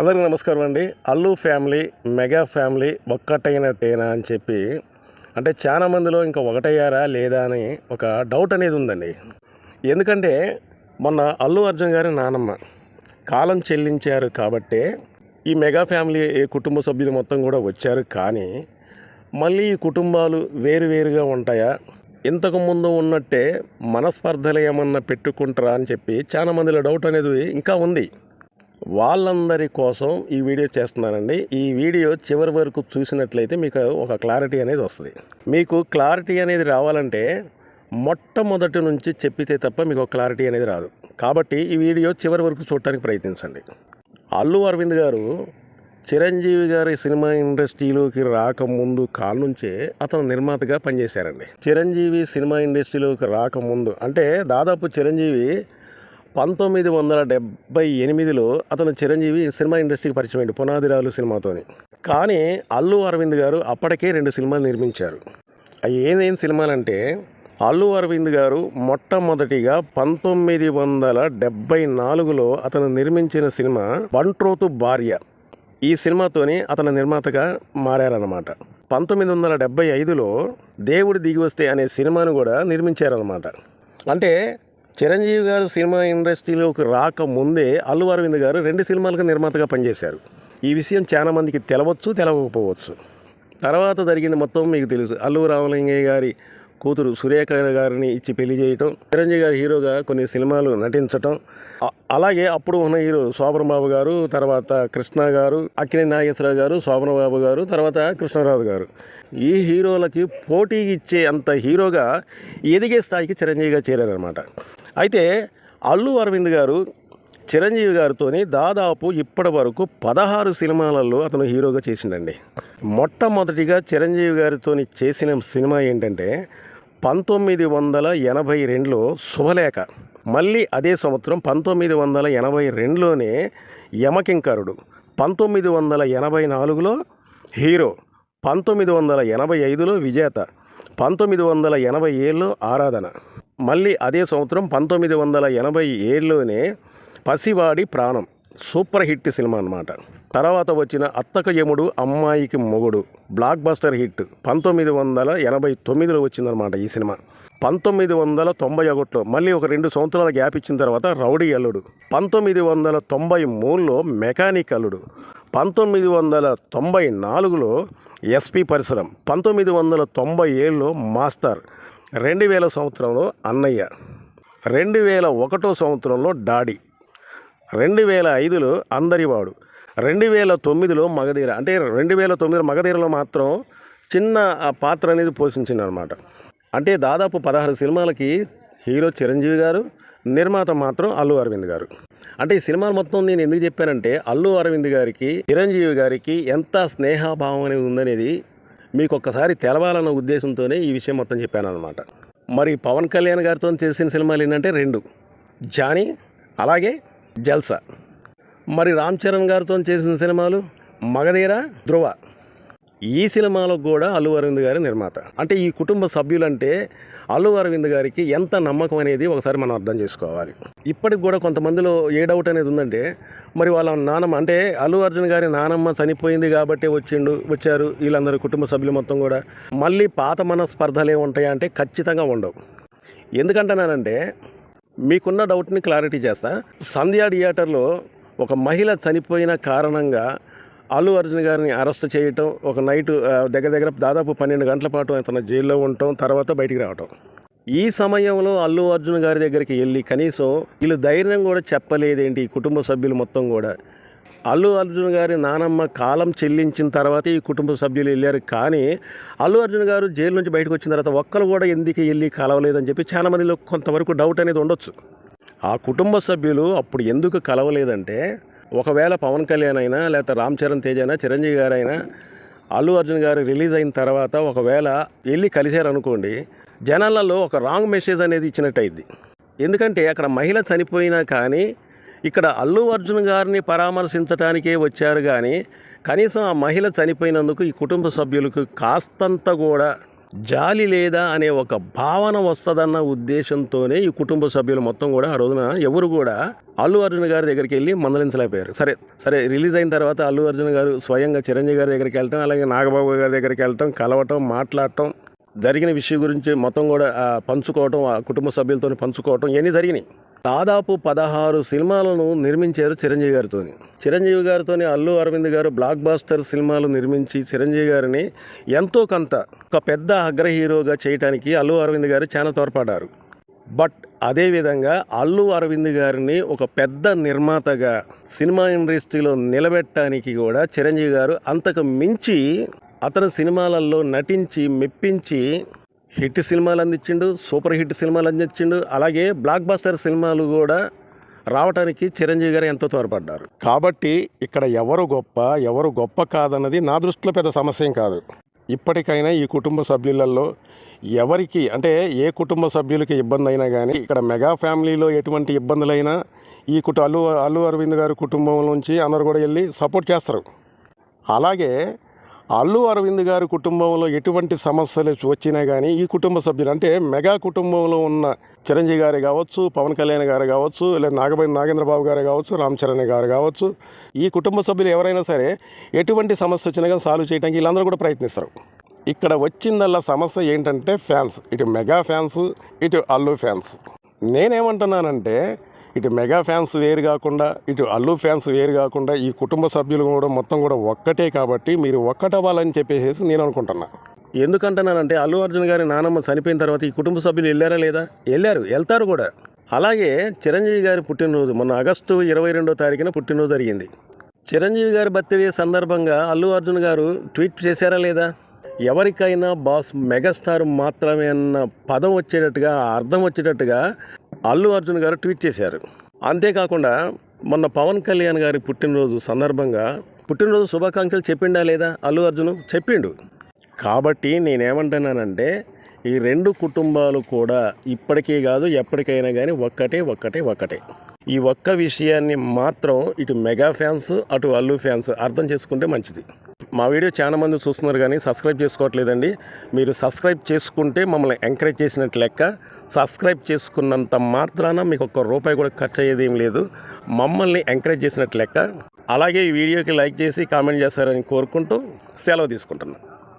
అందరికీ నమస్కారం అండి. అల్లు ఫ్యామిలీ, మెగా ఫ్యామిలీ ఒక్కటైనట్టేనా అని చెప్పి అంటే చాలా మందిలో ఇంకా ఒకటయ్యారా లేదా అని ఒక డౌట్ అనేది ఉందండి. ఎందుకంటే మొన్న అల్లు అర్జున్ గారి నానమ్మ కాలం చెల్లించారు కాబట్టే ఈ మెగా ఫ్యామిలీ కుటుంబ సభ్యులు మొత్తం కూడా వచ్చారు. కానీ మళ్ళీ ఈ కుటుంబాలు వేరువేరుగా ఉంటాయా, ఇంతకుముందు ఉన్నట్టే మనస్పర్ధలు ఏమన్నా పెట్టుకుంటారా అని చెప్పి చాలా మందిలో డౌట్ అనేది ఇంకా ఉంది. వాళ్ళందరి కోసం ఈ వీడియో చేస్తున్నానండి. ఈ వీడియో చివరి వరకు చూసినట్లయితే మీకు ఒక క్లారిటీ అనేది వస్తుంది. మీకు క్లారిటీ అనేది రావాలంటే మొట్టమొదటి నుంచి చెప్పితే తప్ప మీకు క్లారిటీ అనేది రాదు. కాబట్టి ఈ వీడియో చివరి వరకు చూడటానికి ప్రయత్నించండి. అల్లు అరవింద్ గారు చిరంజీవి గారి సినిమా ఇండస్ట్రీలోకి రాకముందు కాల నుంచే అతను నిర్మాతగా పనిచేశారండి. చిరంజీవి సినిమా ఇండస్ట్రీలోకి రాకముందు అంటే దాదాపు చిరంజీవి 1978లో అతను చిరంజీవి సినిమా ఇండస్ట్రీకి పరిచయం అయ్యింది పునాదిరాలు సినిమాతోని. కానీ అల్లు అరవింద్ గారు అప్పటికే 2 సినిమాలు నిర్మించారు. అవి ఏమేం సినిమాలంటే అల్లు అరవింద్ గారు మొట్టమొదటిగా 1974లో అతను నిర్మించిన సినిమా బంట్రోతు భార్య. ఈ సినిమాతోని అతను నిర్మాతగా మారారన్నమాట. 1975లో దేవుడి దిగి వస్తే అనే సినిమాను కూడా నిర్మించారన్నమాట. అంటే చిరంజీవి గారు సినిమా ఇండస్ట్రీలోకి రాకముందే అల్లు అరవింద్ గారు 2 సినిమాలకు నిర్మాతగా పనిచేశారు. ఈ విషయం చాలా మందికి తెలవచ్చు, తెలవకపోవచ్చు. తర్వాత జరిగింది మొత్తం మీకు తెలుసు. అల్లు రామలింగయ్య గారి కూతురు సురేఖ గారిని ఇచ్చి పెళ్లి చేయటం, చిరంజీవి గారి హీరోగా కొన్ని సినిమాలు నటించటం, అలాగే అప్పుడు ఉన్న హీరో శోభన్ బాబు గారు, తర్వాత కృష్ణ గారు, అక్కినేని నాగేశ్వరరావు గారు, శోభన్ బాబు గారు, తర్వాత కృష్ణరాజు గారు. ఈ హీరోలకి పోటీ ఇచ్చే అంత హీరోగా ఎదిగే స్థాయికి చిరంజీవిగా చేరారనమాట. అయితే అల్లు అరవింద్ గారు చిరంజీవి గారితో దాదాపు ఇప్పటి వరకు 16 సినిమాలలో అతను హీరోగా చేసిండండి. మొట్టమొదటిగా చిరంజీవి గారితో చేసిన సినిమా ఏంటంటే 1982లో శుభలేఖ. మళ్ళీ అదే సంవత్సరం 1982లోనే యమకింకరుడు, 1984లో హీరో, 1985లో విజేత, 1987లో ఆరాధన. మళ్ళీ అదే సంవత్సరం 1987లోనే పసివాడి ప్రాణం, సూపర్ హిట్ సినిమా అన్నమాట. తర్వాత వచ్చిన అత్తక యముడు అమ్మాయికి మొగుడు, బ్లాక్ బస్టర్ హిట్. 1989లో వచ్చిందనమాట ఈ సినిమా. 1991లో మళ్ళీ ఒక 2 సంవత్సరాల గ్యాప్ ఇచ్చిన తర్వాత రౌడీ అల్లుడు. 1993లో మెకానిక్ అల్లుడు. 1994లో ఎస్పి పరిసరం. 1997లో మాస్టర్. 2000 సంవత్సరంలో అన్నయ్య. 2001 సంవత్సరంలో డాడీ. 2005లో అందరివాడు. 2009లో మగధీర. అంటే 2009 మగధీరలో మాత్రం చిన్న పాత్ర అనేది పోషించింది అనమాట. అంటే దాదాపు 16 సినిమాలకి హీరో చిరంజీవి గారు, నిర్మాత మాత్రం అల్లు అరవింద్ గారు. అంటే ఈ సినిమాలు మొత్తం నేను ఎందుకు చెప్పానంటే అల్లు అరవింద్ గారికి చిరంజీవి గారికి ఎంత స్నేహభావం అనేది ఉందనేది మీకు ఒక్కసారి తెలవాలన్న ఉద్దేశంతోనే ఈ విషయం మొత్తం చెప్పాను అనమాట. మరి పవన్ కళ్యాణ్ గారితో చేసిన సినిమాలు ఏంటంటే 2, జానీ అలాగే జల్సా. మరి రామ్ చరణ్ గారితో చేసిన సినిమాలు మగధీర, ధ్రువ. ఈ సినిమాలకు కూడా అల్లు అరవింద్ గారి నిర్మాత. అంటే ఈ కుటుంబ సభ్యులంటే అల్లు అరవింద్ గారికి ఎంత నమ్మకం అనేది ఒకసారి మనం అర్థం చేసుకోవాలి. ఇప్పటికి కూడా కొంతమందిలో ఏ డౌట్ అనేది ఉందంటే మరి వాళ్ళ నానమ్మ అంటే అల్లు అర్జున్ గారి నానమ్మ చనిపోయింది కాబట్టి వచ్చారు వీళ్ళందరూ కుటుంబ సభ్యులు మొత్తం కూడా. మళ్ళీ పాత మనస్పర్ధలే ఉంటాయా అంటే ఖచ్చితంగా ఉండవు. ఎందుకంటున్నానంటే మీకున్న డౌట్ని క్లారిటీ చేస్తా. సంధ్యా థియేటర్లో ఒక మహిళ చనిపోయిన కారణంగా అల్లు అర్జున్ గారిని అరెస్ట్ చేయటం, ఒక నైటు దగ్గర దాదాపు 12 గంటల పాటు అతను జైల్లో ఉండటం, తర్వాత బయటికి రావటం. ఈ సమయంలో అల్లు అర్జున్ గారి దగ్గరికి వెళ్ళి కనీసం వీళ్ళు ధైర్యం కూడా చెప్పలేదేంటి ఈ కుటుంబ సభ్యులు మొత్తం కూడా. అల్లు అర్జున్ గారి నానమ్మ కాలం చెల్లించిన తర్వాత ఈ కుటుంబ సభ్యులు వెళ్ళారు. కానీ అల్లు అర్జున్ గారు జైలు నుంచి బయటకు వచ్చిన తర్వాత ఒక్కరు కూడా ఎందుకు వెళ్ళి కలవలేదని చెప్పి చాలా మందిలో కొంతవరకు డౌట్ అనేది ఉండొచ్చు. ఆ కుటుంబ సభ్యులు అప్పుడు ఎందుకు కలవలేదంటే ఒకవేళ పవన్ కళ్యాణ్ అయినా లేకపోతే రామ్ చరణ్ తేజ్ అయినా చిరంజీవి గారైనా అల్లు అర్జున్ గారు రిలీజ్ అయిన తర్వాత ఒకవేళ వెళ్ళి కలిశారనుకోండి, జనాలలో ఒక రాంగ్ మెసేజ్ అనేది ఇచ్చినట్టు అయింది. ఎందుకంటే అక్కడ మహిళ చనిపోయినా కానీ ఇక్కడ అల్లు అర్జున్ గారిని పరామర్శించడానికే వచ్చారు. కానీ కనీసం ఆ మహిళ చనిపోయినందుకు ఈ కుటుంబ సభ్యులకు కాస్తంత కూడా జాలి లేదా అనే ఒక భావన వస్తుందన్న ఉద్దేశంతోనే ఈ కుటుంబ సభ్యులు మొత్తం కూడా ఆ రోజున ఎవరు కూడా అల్లు అర్జున్ గారి దగ్గరికి వెళ్ళి మందలించలేకపోయారు. సరే రిలీజ్ అయిన తర్వాత అల్లు అర్జున్ గారు స్వయంగా చిరంజీవి గారి దగ్గరికి వెళ్ళటం, అలాగే నాగబాబు గారి దగ్గరికి వెళ్ళటం, కలవటం, మాట్లాడటం, జరిగిన విషయం గురించి మొత్తం కూడా పంచుకోవటం, ఆ కుటుంబ సభ్యులతో పంచుకోవటం ఇవన్నీ జరిగినాయి. దాదాపు 16 సినిమాలను నిర్మించారు చిరంజీవి గారితో. చిరంజీవి గారితో అల్లు అరవింద్ గారు బ్లాక్ బాస్టర్ సినిమాలు నిర్మించి చిరంజీవి గారిని ఎంతో కొంత ఒక పెద్ద అగ్ర హీరోగా చేయడానికి అల్లు అరవింద్ గారు చాలా తోడ్పడ్డారు. బట్ అదేవిధంగా అల్లు అరవింద్ గారిని ఒక పెద్ద నిర్మాతగా సినిమా ఇండస్ట్రీలో నిలబెట్టడానికి కూడా చిరంజీవి గారు అంతకు మించి అతని సినిమాలలో నటించి మెప్పించి హిట్ సినిమాలు అందించిండు, సూపర్ హిట్ సినిమాలు అందించిండు. అలాగే బ్లాక్ బస్టర్ సినిమాలు కూడా రావడానికి చిరంజీవి గారు ఎంతో తోడ్పడ్డారు. కాబట్టి ఇక్కడ ఎవరు గొప్ప కాదన్నది నా దృష్టిలో పెద్ద సమస్య కాదు. ఇప్పటికైనా ఈ కుటుంబ సభ్యులలో ఎవరికి అంటే ఏ కుటుంబ సభ్యులకి ఇబ్బంది అయినా కానీ ఇక్కడ మెగా ఫ్యామిలీలో ఎటువంటి ఇబ్బందులైనా ఈ అల్లు అరవింద్ గారి కుటుంబం నుంచి అందరూ కూడా వెళ్ళి సపోర్ట్ చేస్తారు. అలాగే అల్లు అరవింద్ గారి కుటుంబంలో ఎటువంటి సమస్యలు వచ్చినా కానీ ఈ కుటుంబ సభ్యులు అంటే మెగా కుటుంబంలో ఉన్న చిరంజీవి గారు కావచ్చు, పవన్ కళ్యాణ్ గారు కావచ్చు, లేదా నాగేంద్రబాబు గారు కావచ్చు, రామ్ చరణ్ గారు కావచ్చు, ఈ కుటుంబ సభ్యులు ఎవరైనా సరే ఎటువంటి సమస్య వచ్చినా కానీ సాల్వ్ చేయడానికి వీళ్ళందరూ కూడా ప్రయత్నిస్తారు. ఇక్కడ వచ్చిందల్లా సమస్య ఏంటంటే ఫ్యాన్స్, ఇటు మెగా ఫ్యాన్స్, ఇటు అల్లు ఫ్యాన్స్. నేనేమంటున్నానంటే ఇటు మెగా ఫ్యాన్స్ వేరు కాకుండా, ఇటు అల్లు ఫ్యాన్స్ వేరు కాకుండా ఈ కుటుంబ సభ్యులు కూడా మొత్తం కూడా ఒక్కటే. కాబట్టి మీరు ఒక్కటవ్వాలని చెప్పేసి నేను అనుకుంటున్నా. ఎందుకంటున్నానంటే అల్లు అర్జున్ గారి నానమ్మ చనిపోయిన తర్వాత ఈ కుటుంబ సభ్యులు వెళ్ళారా లేదా? వెళ్తారు కూడా. అలాగే చిరంజీవి గారి పుట్టినరోజు మొన్న ఆగస్టు 22వ తారీఖున పుట్టినరోజు జరిగింది. చిరంజీవి గారి బర్త్డే సందర్భంగా అల్లు అర్జున్ గారు ట్వీట్ చేశారా లేదా? ఎవరికైనా బాస్ మెగాస్టార్ మాత్రమే అన్న పదం వచ్చేటట్టుగా, అర్థం వచ్చేటట్టుగా అల్లు అర్జున్ గారు ట్వీట్ చేశారు. అంతేకాకుండా మొన్న పవన్ కళ్యాణ్ గారి పుట్టినరోజు సందర్భంగా పుట్టినరోజు శుభాకాంక్షలు చెప్పిండా లేదా? అల్లు అర్జున్ చెప్పిండు. కాబట్టి నేనేమంటున్నానంటే ఈ రెండు కుటుంబాలు కూడా ఇప్పటికీ కాదు ఎప్పటికైనా కానీ ఒక్కటే. ఈ ఒక్క విషయాన్ని మాత్రం ఇటు మెగా ఫ్యాన్స్, అటు అల్లు ఫ్యాన్స్ అర్థం చేసుకుంటే మంచిది. మా వీడియో చాలా మంది చూస్తున్నారు కానీ సబ్స్క్రైబ్ చేసుకోవట్లేదండి. మీరు సబ్స్క్రైబ్ చేసుకుంటే మమ్మల్ని ఎంకరేజ్ చేసినట్టు లెక్క. సబ్స్క్రైబ్ చేసుకున్నంత మాత్రాన మీకు ₹1 కూడా ఖర్చు అయ్యేది ఏం లేదు. మమ్మల్ని ఎంకరేజ్ చేసినట్టు లెక్క. అలాగే ఈ వీడియోకి లైక్ చేసి కామెంట్ చేస్తారని కోరుకుంటూ సెలవు తీసుకుంటున్నాను.